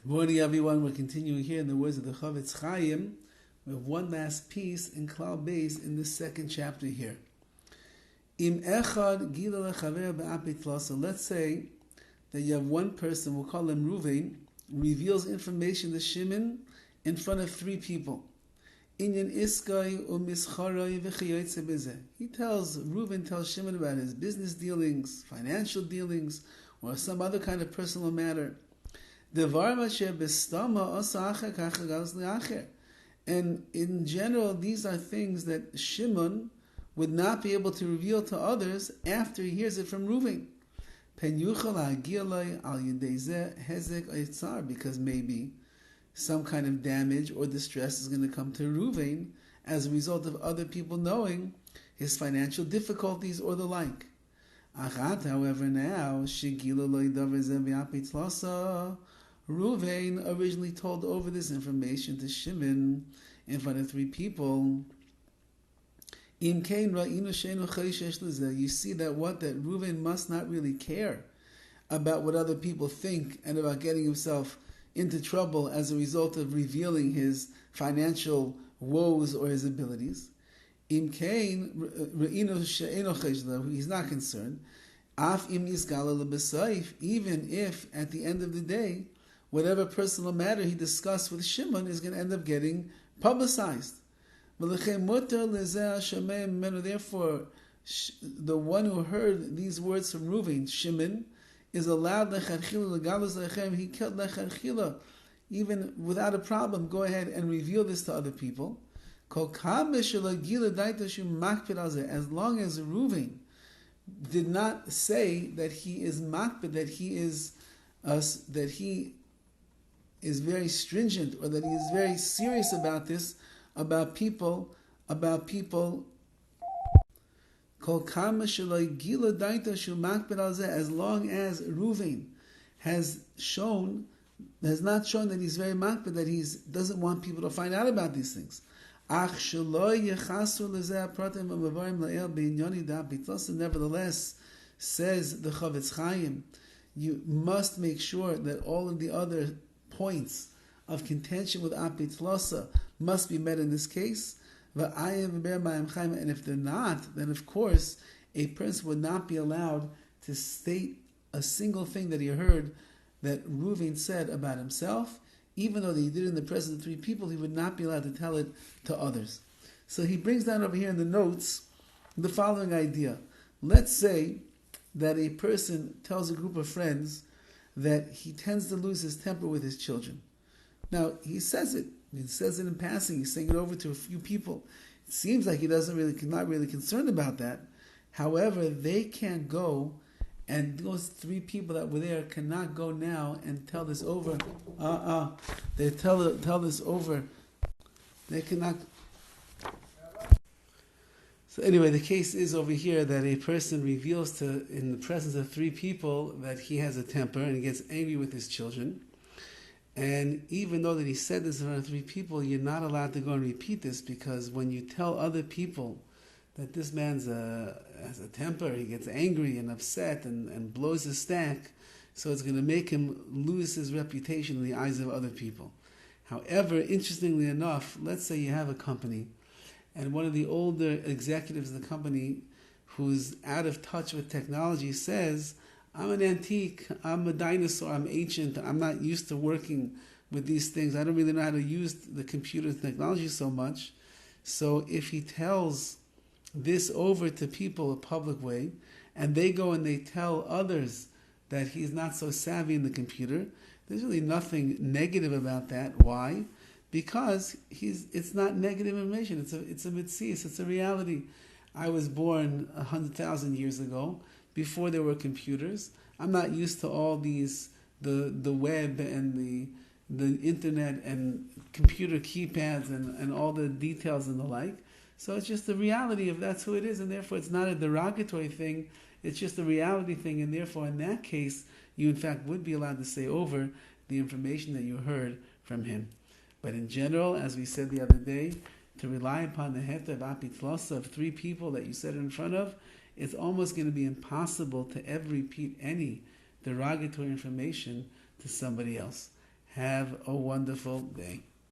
Morning, everyone. We're continuing here in the words of the CHOFETZ CHAIM. We have one last piece in Klal Beis in the second chapter here. Im echad gila lechaver be'apit lasa. Let's say that you have one person, we'll call him Ruvain, reveals information to Shimon in front of three people. Inyan iskai u'mischaroi v'chayotze b'zeh. Reuven tells Shimon about his business dealings, financial dealings, or some other kind of personal matter. And in general, these are things that Shimon would not be able to reveal to others after he hears it from Reuven. Because maybe some kind of damage or distress is going to come to Reuven as a result of other people knowing his financial difficulties or the like. However, now, Reuven originally told over this information to Shimon in front of three people. You see that Reuven must not really care about what other people think and about getting himself into trouble as a result of revealing his financial woes or his abilities. He's not concerned. Even if at the end of the day, whatever personal matter he discussed with Shimon is going to end up getting publicized. Therefore, the one who heard these words from Reuven, Shimon, is allowed even without a problem, go ahead and reveal this to other people. As long as Reuven did not say that he is makpid, that he is very stringent, or that he is very serious about this, about people. As long as Reuven has not shown that he's very makpid, that he doesn't want people to find out about these things. Nevertheless, says the CHOFETZ CHAIM, you must make sure that all of the other points of contention with apit lasa must be met in this case. And if they're not, then of course a person would not be allowed to state a single thing that he heard that Reuven said about himself. Even though he did it in the presence of three people, he would not be allowed to tell it to others. So he brings down over here in the notes the following idea. Let's say that a person tells a group of friends that he tends to lose his temper with his children. Now, he says it in passing, he's saying it over to a few people. It seems like he's not really concerned about that. However, they can't go, and those three people that were there cannot go now and tell this over. They tell this over. They cannot. So anyway, the case is over here that a person reveals in the presence of three people that he has a temper and he gets angry with his children. And even though that he said this in front of three people, you're not allowed to go and repeat this, because when you tell other people that this man has a temper, he gets angry and upset and blows his stack, so it's going to make him lose his reputation in the eyes of other people. However, interestingly enough, let's say you have a company, and one of the older executives of the company who's out of touch with technology says, I'm an antique, I'm a dinosaur, I'm ancient, I'm not used to working with these things, I don't really know how to use the computer technology so much. So if he tells this over to people a public way, and they go and they tell others that he's not so savvy in the computer, there's really nothing negative about that. Why? Because it's not negative information. It's a mitzvah. It's a reality. I was born 100,000 years ago, before there were computers. I'm not used to all these the web and the internet and computer keypads and all the details and the like. So it's just the reality of that's who it is, and therefore it's not a derogatory thing. It's just a reality thing, and therefore in that case, you in fact would be allowed to say over the information that you heard from him. But in general, as we said the other day, to rely upon the heta of apit lasa of three people that you said in front of, it's almost going to be impossible to ever repeat any derogatory information to somebody else. Have a wonderful day.